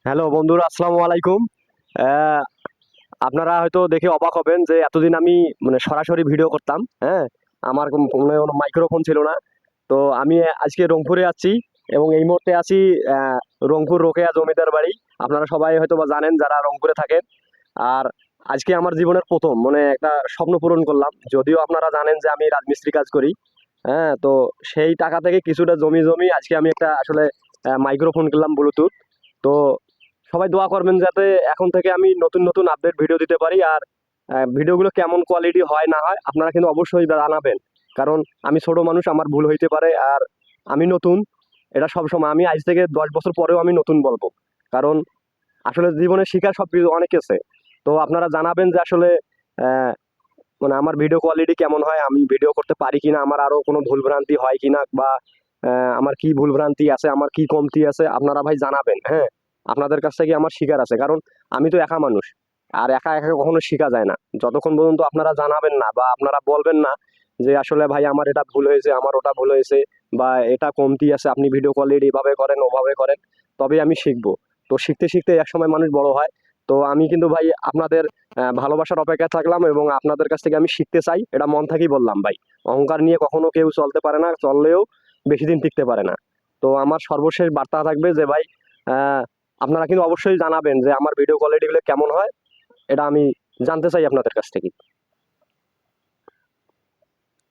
Hello বন্ধুরা, আসসালামু আলাইকুম। আহ, আপনারা হয়তো দেখে অবাক হবেন যে এতদিন আমি মানে সরাসরি ভিডিও করতাম। হ্যাঁ, আমার কোনো মাইক্রোফোন ছিল না। তো আমি আজকে রংপুরে আছি এবং এই মুহূর্তে আছি রংপুর রোকেয়া জমিদার বাড়ি। আপনারা সবাই হয়তো বা জানেন যারা রংপুরে থাকেন। আর আজকে আমার জীবনের প্রথম মানে একটা স্বপ্ন পূরণ করলাম, যদিও আপনারা জানেন যে আমি রাজমিস্ত্রি কাজ করি। হ্যাঁ, তো সেই টাকা থেকে কিছুটা জমি জমি আজকে আমি একটা আসলে মাইক্রোফোন কিনলাম ব্লুটুথ। তো সবাই দোয়া করবেন যাতে এখন থেকে আমি নতুন নতুন আপডেট ভিডিও দিতে পারি। আর ভিডিওগুলো কেমন কোয়ালিটি হয় না হয় আপনারা কিন্তু অবশ্যই জানাবেন, কারণ আমি ছোট মানুষ, আমার ভুল হইতে পারে। আর আমি নতুন, এটা সব সময় আমি আজ থেকে 10 বছর পরেও আমি নতুন বলবো, কারণ আসলে জীবনে শিখার সব কিছু অনেক আছে। তো আপনারা জানাবেন যে আসলে আহ, মানে আমার ভিডিও কোয়ালিটি কেমন হয়, আমি ভিডিও করতে পারি কিনা, আমার আরো কোনো ভুল ভ্রান্তি হয় কিনা, বা আমার কি ভুল ভ্রান্তি আছে, আমার কি কমতি আছে, আপনারা ভাই জানাবেন। হ্যাঁ, আপনাদের কাছ থেকে আমার শিকার আছে, কারণ আমি তো একা মানুষ, আর একা একা কখনো শিখা যায় না যতক্ষণ পর্যন্ত আপনারা জানাবেন না বা আপনারা বলবেন না যে আসলে ভাই আমার এটা ভুল হয়েছে, আমার ওটা ভুল হয়েছে, বা এটা কমতি আছে, আপনি ভিডিও কোয়ালিটি এভাবে করেন ওভাবে করেন, তবেই আমি শিখবো। তো শিখতে শিখতে একসময় মানুষ বড় হয়। তো আমি কিন্তু ভাই আপনাদের ভালোবাসার অপেক্ষায় থাকলাম এবং আপনাদের কাছ থেকে আমি শিখতে চাই, এটা মন থেকেই বললাম ভাই। অহংকার নিয়ে কখনো কেউ চলতে পারে না, চললেও বেশি দিন টিকতে পারে না। তো আমার সর্বশেষ বার্তা থাকবে যে ভাই আহ, আপনারা কিন্তু অবশ্যই জানাবেন যে আমার ভিডিও কোয়ালিটিগুলো কেমন হয়, এটা আমি জানতে চাই আপনাদের কাছ থেকে।